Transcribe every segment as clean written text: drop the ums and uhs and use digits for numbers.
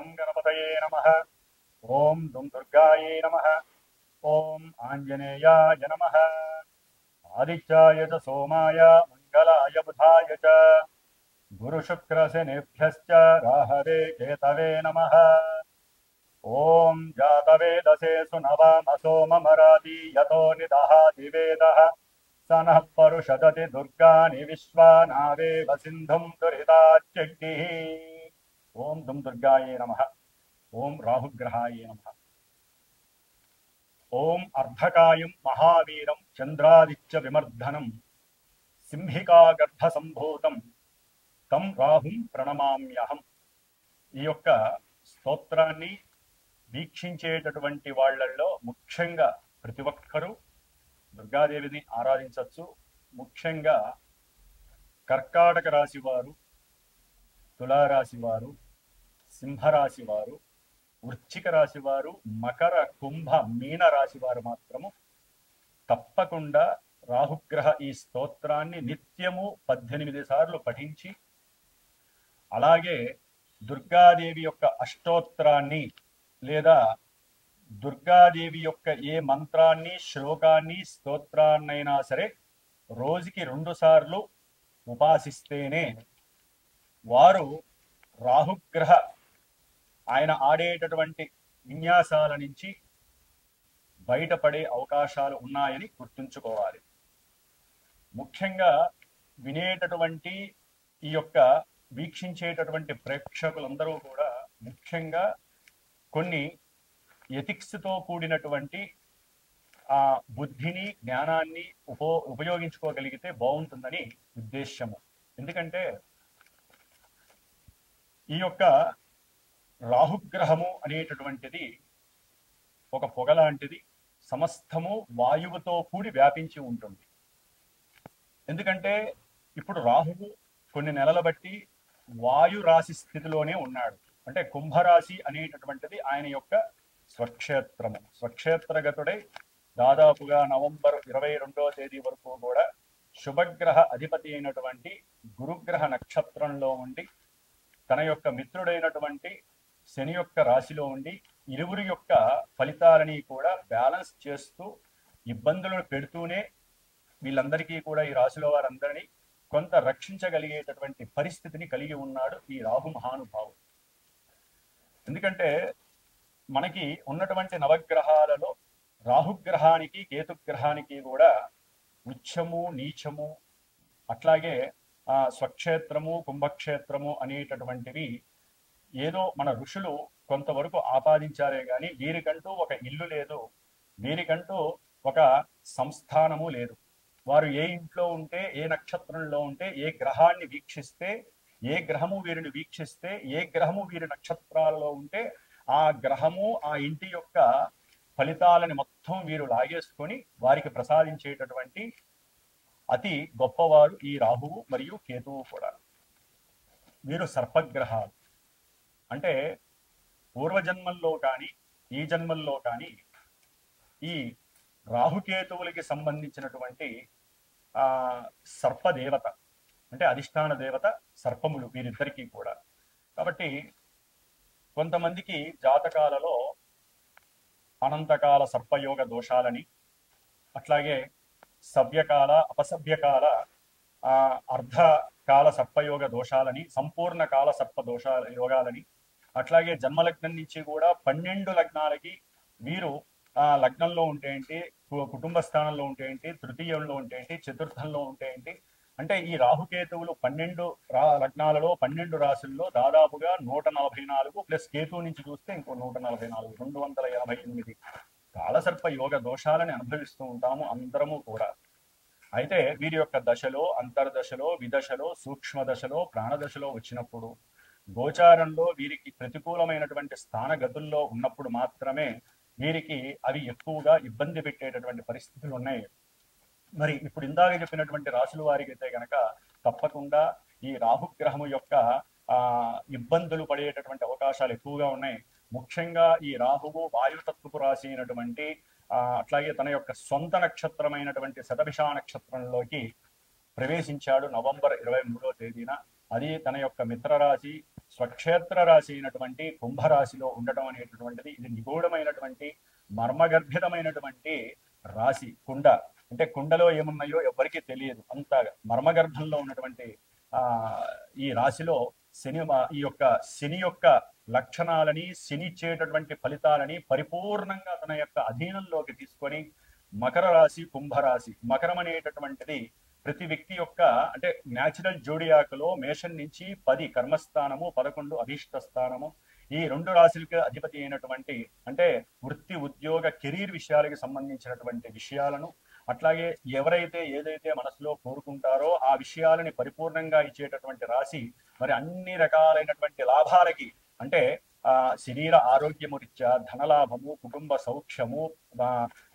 गं गणपतये नमः। ॐ दुं दुर्गायै नमः। ॐ आञ्जनेयाय नमः। आदित्याय च सोमाय मङ्गलाय बुधाय च गुरुशुक्रशनिभ्यश्च राहवे केतवे नमः। ॐ जातवेदसे सुनवामसो ममराति यतो निदहाति वेदः स नः परुषदति दुर्गानि विश्वानावेव सिन्धुं दुरिताच्यग्निः। ॐ दुं दुर्गायै नमः। ॐ राहुग्रहाय नमः। ॐ अर्धकायं महावीरं चन्द्रादित्यविमर्दनं సింహికాగర్భసంభూతం తం రాహుం ప్రణమామ్యహం. ఈ యొక్క స్తోత్రాన్ని వీక్షించేటటువంటి వాళ్ళల్లో ముఖ్యంగా ప్రతి ఒక్కరూ దుర్గాదేవిని ఆరాధించవచ్చు. ముఖ్యంగా కర్కాటక రాశి వారు, తులారాశి వారు, సింహరాశి వారు, వృశ్చిక రాశి వారు, మకర, కుంభ, మీన రాశి వారు మాత్రము తప్పకుండా రాహుగ్రహ ఈ స్తోత్రాన్ని నిత్యము 18 సార్లు పఠించి, అలాగే దుర్గాదేవి యొక్క అష్టోత్తరాన్ని లేదా దుర్గాదేవి యొక్క ఏ మంత్రాన్ని, శ్లోకాన్ని, స్తోత్రాన్నైనా సరే రోజుకి 2 సార్లు ఉపాసిస్తేనే వారు రాహుగ్రహ ఆయన ఆడేటటువంటి విన్యాసాల నుంచి బయటపడే అవకాశాలు ఉన్నాయని గుర్తుంచుకోవాలి. ముఖ్యంగా వినేటటువంటి ఈ యొక్క వీక్షించేటటువంటి ప్రేక్షకులందరూ కూడా ముఖ్యంగా కొన్ని ఎథిక్స్తో కూడినటువంటి ఆ బుద్ధిని, జ్ఞానాన్ని ఉపయోగించుకోగలిగితే బాగుంటుందని ఉద్దేశ్యము. ఎందుకంటే ఈ యొక్క రాహుగ్రహము అనేటటువంటిది ఒక పొగ లాంటిది, సమస్తము వాయువుతో కూడి వ్యాపించి ఉంటుంది. ఎందుకంటే ఇప్పుడు రాహువు కొన్ని నెలల బట్టి వాయు రాశి స్థితిలోనే ఉన్నాడు. అంటే కుంభరాశి అనేటటువంటిది ఆయన యొక్క స్వక్షేత్రము. స్వక్షేత్రగతుడై దాదాపుగా నవంబర్ 22వ తేదీ వరకు కూడా శుభగ్రహ అధిపతి అయినటువంటి గురుగ్రహ నక్షత్రంలో ఉండి తన యొక్క మిత్రుడైనటువంటి శని యొక్క రాశిలో ఉండి ఇరువురి యొక్క ఫలితాలని కూడా బ్యాలెన్స్ చేస్తూ ఇబ్బందులను పెడుతూనే వీళ్ళందరికీ కూడా, ఈ రాశిలో వారందరినీ కొంత రక్షించగలిగేటటువంటి పరిస్థితిని కలిగి ఉన్నాడు ఈ రాహు మహానుభావుడు. ఎందుకంటే మనకి ఉన్నటువంటి నవగ్రహాలలో రాహుగ్రహానికి, కేతుగ్రహానికి కూడా ఉచ్చము, నీచము, అట్లాగే స్వక్షేత్రము, కుంభక్షేత్రము అనేటటువంటివి ఏదో మన ఋషులు కొంతవరకు ఆపాదించారే కానీ వీరికంటూ ఒక ఇల్లు లేదు, వీరికంటూ ఒక సంస్థానము లేదు. వారు ఏ ఇంట్లో ఉంటే, ఏ నక్షత్రంలో ఉంటే, ఏ గ్రహాన్ని వీక్షిస్తే, ఏ గ్రహము వీరిని వీక్షిస్తే, ఏ గ్రహము వీరి నక్షత్రాలలో ఉంటే ఆ గ్రహము ఆ ఇంటి యొక్క ఫలితాలని మొత్తం వీరు లాగేసుకొని వారికి ప్రసాదించేటటువంటి అతి గొప్పవారు ఈ రాహువు మరియు కేతువు కూడా. వీరు సర్పగ్రహాలు. అంటే పూర్వజన్మల్లో కానీ ఈ జన్మల్లో కానీ ఈ రాహుకేతువులకి సంబంధించినటువంటి సర్పదేవత, అంటే అధిష్టాన దేవత సర్పములు వీరిద్దరికీ కూడా. కాబట్టి కొంతమందికి జాతకాలలో అనంతకాల సర్పయోగ దోషాలని, అట్లాగే సవ్యకాల, అపసవ్యకాల, అర్ధకాల సర్పయోగ దోషాలని, సంపూర్ణ కాల సర్ప యోగాలని, అట్లాగే జన్మలగ్నం నుంచి కూడా 12 లగ్నాలకి వీరు లగ్నంలో ఉంటే ఏంటి, కుటుంబ స్థానంలో ఉంటే ఏంటి, తృతీయంలో ఉంటే ఏంటి, చతుర్థంలో ఉంటే ఏంటి, అంటే ఈ రాహుకేతువులు 12 లగ్నాలలో 12 రాశుల్లో దాదాపుగా 144 ప్లస్ కేతువు నుంచి చూస్తే ఇంకో 144, 288 కాలసర్ప యోగ దోషాలని అనుభవిస్తూ ఉంటాము అందరము కూడా. అయితే వీరి యొక్క దశలో, అంతర్దశలో, విదశలో, సూక్ష్మ దశలో, ప్రాణదశలో వచ్చినప్పుడు, గోచారంలో వీరికి ప్రతికూలమైనటువంటి స్థానగతుల్లో ఉన్నప్పుడు మాత్రమే వీరికి అవి ఎక్కువగా ఇబ్బంది పెట్టేటటువంటి పరిస్థితులు ఉన్నాయి. మరి ఇప్పుడు ఇందాక చెప్పినటువంటి రాశుల వారికి అయితే గనక తప్పకుండా ఈ రాహుగ్రహము యొక్క ఇబ్బందులు పడేటటువంటి అవకాశాలు ఎక్కువగా ఉన్నాయి. ముఖ్యంగా ఈ రాహువు వాయుతత్వపు రాశి అయినటువంటి అట్లాగే తన యొక్క సొంత నక్షత్రమైనటువంటి శతభిష నక్షత్రంలోకి ప్రవేశించాడు నవంబర్ 23వ తేదీన. అది తన యొక్క మిత్రరాశి స్వక్షేత్ర రాశి అయినటువంటి కుంభరాశిలో ఉండటం అనేటటువంటిది ఇది నిగూఢమైనటువంటి మర్మగర్భితమైనటువంటి రాశి. కుండ అంటే కుండలో ఏమున్నాయో ఎవరికీ తెలియదు, అంత మర్మగర్భంలో ఉన్నటువంటి ఆ ఈ రాశిలో శని యొక్క లక్షణాలని, శని ఇచ్చేటటువంటి ఫలితాలని పరిపూర్ణంగా తన యొక్క అధీనంలోకి తీసుకొని మకర రాశి, కుంభరాశి. మకరం అనేటటువంటిది ప్రతి వ్యక్తి యొక్క అంటే న్యాచురల్ జోడియాకులో మేషం నుంచి 10 కర్మస్థానము, 11 అధీష్ట స్థానము. ఈ 2 రాశులకి అధిపతి అయినటువంటి అంటే వృత్తి, ఉద్యోగ, కెరీర్ విషయాలకు సంబంధించినటువంటి విషయాలను, అట్లాగే ఎవరైతే ఏదైతే మనసులో కోరుకుంటారో ఆ విషయాలని పరిపూర్ణంగా ఇచ్చేటటువంటి రాశి. మరి అన్ని రకాలైనటువంటి లాభాలకి అంటే శరీర ఆరోగ్యము రీత్యా ధనలాభము, కుటుంబ సౌఖ్యము,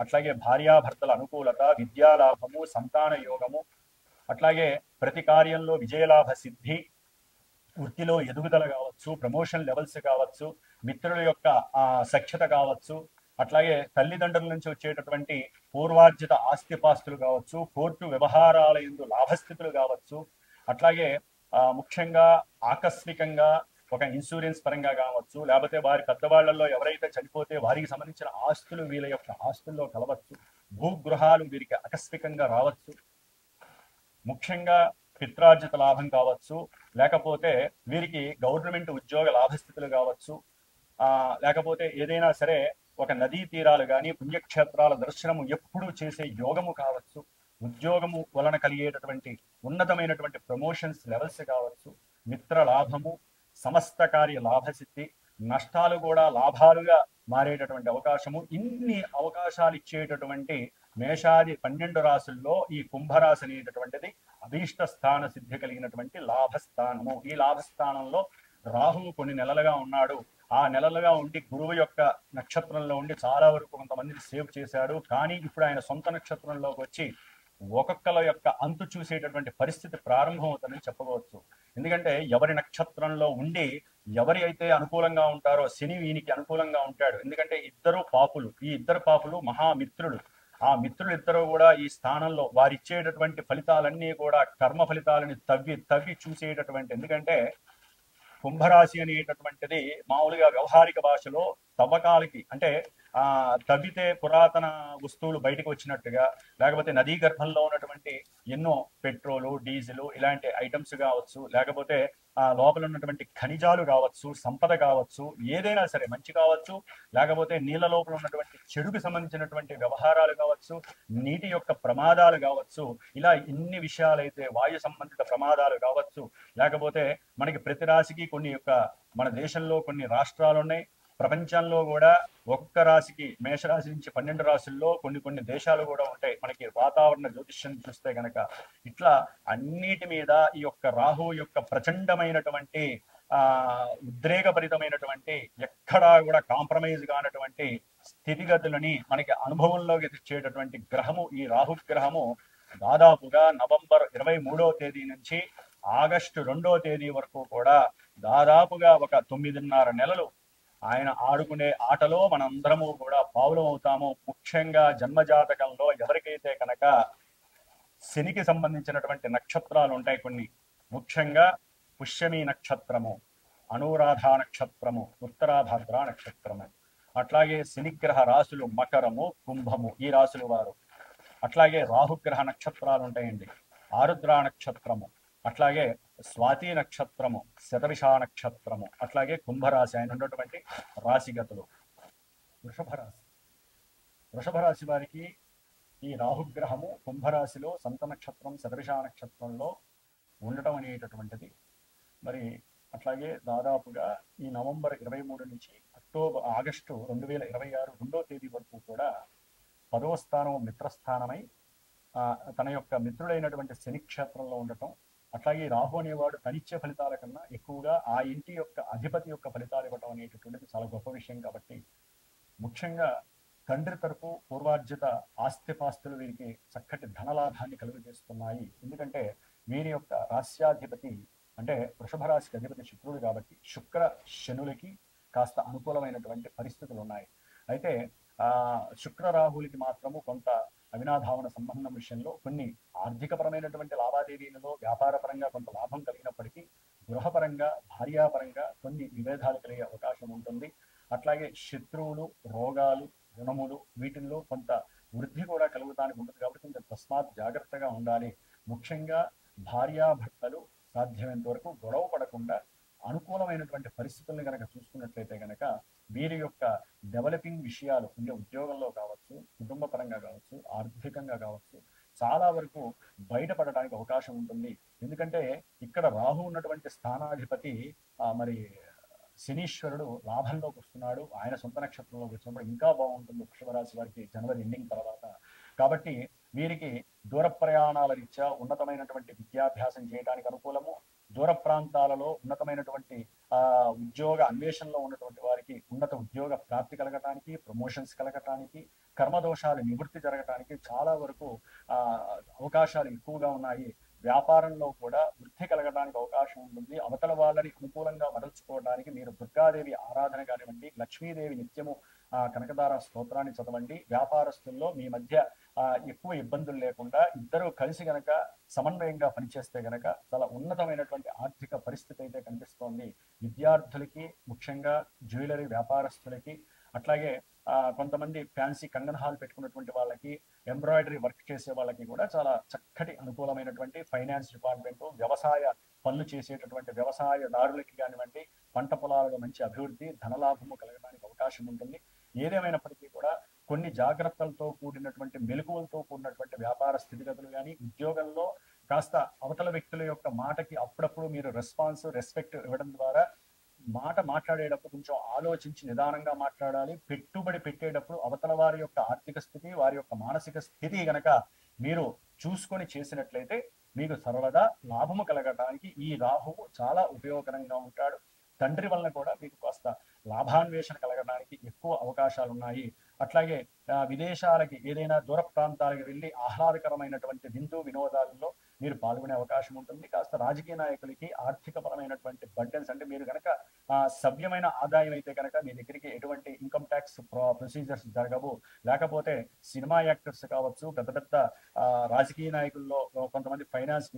అట్లాగే భార్యాభర్తల అనుకూలత, విద్యాలాభము, సంతాన యోగము, అట్లాగే ప్రతి కార్యంలో విజయలాభ సిద్ధి, వృత్తిలో ఎదుగుదల కావచ్చు, ప్రమోషన్ లెవెల్స్ కావచ్చు, మిత్రుల యొక్క సఖ్యత కావచ్చు, అట్లాగే తల్లిదండ్రుల నుంచి వచ్చేటటువంటి పూర్వార్జిత ఆస్తిపాస్తులు కావచ్చు, కోర్టు వ్యవహారాల యందు లాభస్థితులు కావచ్చు, అట్లాగే ముఖ్యంగా ఆకస్మికంగా ఒక ఇన్సూరెన్స్ పరంగా కావచ్చు, లేకపోతే వారి పెద్దవాళ్లలో ఎవరైతే చనిపోతే వారికి సంబంధించిన ఆస్తులు వీళ్ళ యొక్క ఆస్తుల్లో కలవచ్చు, భూగృహాలు వీరికి ఆకస్మికంగా రావచ్చు, ముఖ్యంగా పిత్రార్జిత లాభం కావచ్చు, లేకపోతే వీరికి గవర్నమెంట్ ఉద్యోగ లాభస్థితులు కావచ్చు, లేకపోతే ఏదైనా సరే ఒక నదీ తీరాలు కానీ పుణ్యక్షేత్రాల దర్శనము ఎప్పుడూ చేసే యోగము కావచ్చు, ఉద్యోగము వలన కలిగేటటువంటి ఉన్నతమైనటువంటి ప్రమోషన్స్ లెవెల్స్ కావచ్చు, మిత్ర లాభము, సమస్త కార్య లాభసిద్ధి, నష్టాలు కూడా లాభాలుగా మారేటటువంటి అవకాశము. ఇన్ని అవకాశాలు ఇచ్చేటటువంటి మేషాది 12 రాశుల్లో ఈ కుంభరాశి అనేటటువంటిది అభీష్ట స్థాన సిద్ధి కలిగినటువంటి లాభస్థానము. ఈ లాభస్థానంలో రాహువు కొన్ని నెలలుగా ఉన్నాడు. ఆ నెలలుగా ఉండి గురువు యొక్క నక్షత్రంలో ఉండి చాలా వరకు కొంతమందిని సేవ్ చేశాడు. కానీ ఇప్పుడు ఆయన సొంత నక్షత్రంలోకి వచ్చి ఒక్కొక్కల యొక్క అంతు చూసేటటువంటి పరిస్థితి ప్రారంభం అవుతుందని చెప్పవచ్చు. ఎందుకంటే ఎవరి నక్షత్రంలో ఉండి ఎవరి అయితే అనుకూలంగా ఉంటారో శని వీనికి అనుకూలంగా ఉంటాడు. ఎందుకంటే ఇద్దరు పాపులు, ఈ ఇద్దరు పాపులు మహామిత్రులు. ఆ మిత్రులు ఇద్దరు కూడా ఈ స్థానంలో వారిచ్చేటటువంటి ఫలితాలన్నీ కూడా కర్మ ఫలితాలని తవ్వి చూసేటటువంటి, ఎందుకంటే కుంభరాశి అనేటటువంటిది మామూలుగా వ్యవహారిక భాషలో తవ్వకాలకి అంటే తవ్వితే పురాతన వస్తువులు బయటకు వచ్చినట్టుగా, లేకపోతే నదీ గర్భంలో ఉన్నటువంటి ఎన్నో పెట్రోలు, డీజిల్ ఇలాంటి ఐటమ్స్ కావచ్చు, లేకపోతే లోపల ఉన్నటువంటి ఖనిజాలు కావచ్చు, సంపద కావచ్చు, ఏదైనా సరే మంచి కావచ్చు, లేకపోతే నీళ్ళ లోపల ఉన్నటువంటి చెడుకు సంబంధించినటువంటి వ్యవహారాలు కావచ్చు, నీటి యొక్క ప్రమాదాలు కావచ్చు, ఇలా ఇన్ని విషయాలైతే వాయు సంబంధిత ప్రమాదాలు కావచ్చు, లేకపోతే మనకి ప్రతి రాశికి కొన్ని యొక్క మన దేశంలో కొన్ని రాష్ట్రాలు ఉన్నాయి. ప్రపంచంలో కూడా ఒక్కొక్క రాశికి మేషరాశి నుంచి 12 రాశుల్లో కొన్ని దేశాలు కూడా ఉంటాయి. మనకి వాతావరణ జ్యోతిష్యం చూస్తే గనక ఇట్లా అన్నిటి మీద ఈ యొక్క రాహు యొక్క ప్రచండమైనటువంటి ఉద్రేకభరితమైనటువంటి ఎక్కడా కూడా కాంప్రమైజ్ కానటువంటి స్థితిగతులని మనకి అనుభవంలోకి తెచ్చేటటువంటి గ్రహము ఈ రాహు గ్రహము. దాదాపుగా నవంబర్ 23వ తేదీ నుంచి ఆగస్టు 2వ తేదీ వరకు కూడా దాదాపుగా ఒక 9.5 నెలలు ఆయన ఆడుకునే ఆటలో మనందరము కూడా పావులం అవుతాము. ముఖ్యంగా జన్మజాతకంలో ఎవరికైతే కనుక శనికి సంబంధించినటువంటి నక్షత్రాలు ఉంటాయి కొన్ని, ముఖ్యంగా పుష్యమి నక్షత్రము, అనురాధ నక్షత్రము, ఉత్తరాభద్ర నక్షత్రము, అట్లాగే శనిగ్రహ రాశులు మకరము, కుంభము ఈ రాశులు వారు. అట్లాగే రాహుగ్రహ నక్షత్రాలు ఉంటాయండి, ఆరుద్ర నక్షత్రము, అట్లాగే స్వాతి నక్షత్రము, శతవిష నక్షత్రము, అట్లాగే కుంభరాశి ఆయన ఉన్నటువంటి రాశిగతులు. వృషభ రాశి వారికి ఈ రాహుగ్రహము కుంభరాశిలో సంత నక్షత్రం, శతవిష నక్షత్రంలో ఉండటం అనేటటువంటిది. మరి అట్లాగే దాదాపుగా ఈ నవంబర్ 23 నుంచి ఆగస్టు 2026 2వ తేదీ వరకు కూడా 10వ స్థానం మిత్రస్థానమై తన యొక్క మిత్రుడైనటువంటి శని క్షేత్రంలో ఉండటం. అట్లాగే రాహు అనేవాడు తనిచ్చే ఫలితాల కన్నా ఎక్కువగా ఆ ఇంటి యొక్క అధిపతి యొక్క ఫలితాలు ఇవ్వటం అనేటటువంటిది చాలా గొప్ప విషయం. కాబట్టి ముఖ్యంగా తండ్రి తరపు పూర్వార్జిత ఆస్తిపాస్తులు వీరికి చక్కటి ధనలాభాన్ని కలుగజేస్తున్నాయి. ఎందుకంటే వీరి యొక్క రాశ్యాధిపతి అంటే వృషభ రాశికి అధిపతి శుక్రుడు కాబట్టి శుక్ర శనులకి కాస్త అనుకూలమైనటువంటి పరిస్థితులు ఉన్నాయి. అయితే శుక్ర రాహులకి మాత్రము కొంత అవినాభావన సంబంధం విషయంలో కొన్ని ఆర్థికపరమైనటువంటి లావాదేవీలలో వ్యాపారపరంగా కొంత లాభం కలిగినప్పటికీ గృహపరంగా భార్యాపరంగా కొన్ని విభేదాలు కలిగే అవకాశం ఉంటుంది. అట్లాగే శత్రువులు, రోగాలు, రుణములు వీటిల్లో కొంత వృద్ధి కూడా కలుగుతానికి ఉంటుంది. కాబట్టి కొంచెం తస్మాత్ జాగ్రత్తగా ఉండాలి. ముఖ్యంగా భార్యాభర్తలు సాధ్యమైనంత వరకు గొడవ పడకుండా అనుకూలమైనటువంటి పరిస్థితుల్ని కనుక చూసుకున్నట్లయితే కనుక వీరి యొక్క డెవలపింగ్ విషయాలు అంటే ఉద్యోగంలో కావచ్చు, కుటుంబ పరంగా కావచ్చు, ఆర్థికంగా కావచ్చు చాలా వరకు బయటపడడానికి అవకాశం ఉంటుంది. ఎందుకంటే ఇక్కడ రాహు ఉన్నటువంటి స్థానాధిపతి మరి శనీశ్వరుడు లాభంలోకి వస్తున్నాడు. ఆయన సొంత నక్షత్రంలోకి వచ్చినప్పుడు ఇంకా బాగుంటుంది వృషభ రాశి వారికి జనవరి ఎండింగ్ తర్వాత. కాబట్టి వీరికి దూర ప్రయాణాల రీత్యా ఉన్నతమైనటువంటి విద్యాభ్యాసం చేయడానికి అనుకూలము. దూర ప్రాంతాలలో ఉన్నతమైనటువంటి ఉద్యోగ అన్వేషణలో ఉన్నటువంటి వారికి ఉన్నత ఉద్యోగ ప్రాప్తి కలగటానికి, ప్రమోషన్స్ కలగటానికి, కర్మదోషాలు నివృత్తి జరగటానికి చాలా వరకు అవకాశాలు ఎక్కువగా ఉన్నాయి. వ్యాపారంలో కూడా వృద్ధి కలగడానికి అవకాశం ఉంటుంది. అవతల వాళ్ళని అనుకూలంగా మరల్చుకోవడానికి మీరు దుర్గాదేవి ఆరాధన కానివ్వండి, లక్ష్మీదేవి నిత్యము కనకదార స్తోత్రాన్ని చదవండి. వ్యాపారస్తుల్లో మీ మధ్య ఎక్కువ ఇబ్బందులు లేకుండా ఇద్దరు కలిసి గనక సమన్వయంగా పనిచేస్తే గనక చాలా ఉన్నతమైనటువంటి ఆర్థిక పరిస్థితి అయితే కనిపిస్తోంది. విద్యార్థులకి, ముఖ్యంగా జ్యువెలరీ వ్యాపారస్తులకి, అట్లాగే కొంతమంది ఫ్యాన్సీ కంగన్ హాల్ పెట్టుకున్నటువంటి వాళ్ళకి, ఎంబ్రాయిడరీ వర్క్ చేసే వాళ్ళకి కూడా చాలా చక్కటి అనుకూలమైనటువంటి ఫైనాన్స్ డిపార్ట్మెంట్, వ్యవసాయ పనులు చేసేటటువంటి వ్యవసాయదారులకి కానివ్వండి, పంట పొలాలలో మంచి అభివృద్ధి, ధనలాభము కలగడానికి అవకాశం ఉంటుంది. ఏదేమైనప్పటికీ కూడా కొన్ని జాగ్రత్తలతో కూడినటువంటి మెలకువలతో కూడినటువంటి వ్యాపార స్థితిగతులు కానీ, ఉద్యోగంలో కాస్త అవతల వ్యక్తుల యొక్క మాటకి అప్పుడప్పుడు మీరు రెస్పెక్ట్ ఇవ్వడం ద్వారా మాట్లాడేటప్పుడు కొంచెం ఆలోచించి నిదానంగా మాట్లాడాలి. పెట్టుబడి పెట్టేటప్పుడు అవతల వారి యొక్క ఆర్థిక స్థితి, వారి యొక్క మానసిక స్థితి గనక మీరు చూసుకొని చేసినట్లయితే మీకు సరళగా లాభము కలగడానికి ఈ రాహువు చాలా ఉపయోగకరంగా ఉంటాడు. తండ్రి వలన కూడా మీకు కాస్త లాభాన్వేషణ కలగడానికి ఎక్కువ అవకాశాలు ఉన్నాయి. అట్లాగే విదేశాలకి ఏదైనా దూర ప్రాంతాలకు వెళ్ళి ఆహ్లాదకరమైనటువంటి విందు వినోదాలలో మీరు పాల్గొనే అవకాశం ఉంటుంది. కాస్త రాజకీయ నాయకులకి ఆర్థిక పరమైనటువంటి బర్డెన్స్ అంటే మీరు కనుక సవ్యమైన ఆదాయం అయితే కనుక మీ దగ్గరికి ఎటువంటి ఇన్కమ్ ట్యాక్స్ ప్రొసీజర్స్ జరగవు. లేకపోతే సినిమా యాక్టర్స్ కావచ్చు, పెద్ద పెద్ద రాజకీయ నాయకుల్లో కొంతమంది ఫైనాన్స్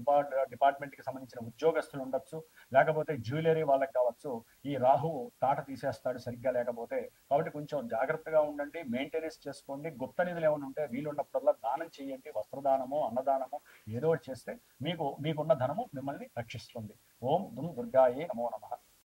డిపార్ట్మెంట్కి సంబంధించిన ఉద్యోగస్తులు ఉండొచ్చు, లేకపోతే జ్యువెలరీ వాళ్ళకి కావచ్చు. ఈ రాహువు తాట తీసేస్తాడు సరిగ్గా లేకపోతే. కాబట్టి కొంచెం జాగ్రత్తగా ఉండండి, మెయింటెనెన్స్ చేసుకోండి. గుప్త నిధులు ఏమైనా ఉంటే వీలున్నప్పుడల్లా దానం చేయండి. వస్త్రదానము, అన్నదానము ఏదో చేస్తే మీకున్న ధనము మిమ్మల్ని రక్షిస్తుంది. ఓం దుమ్ దుర్గాయే నమో నమః.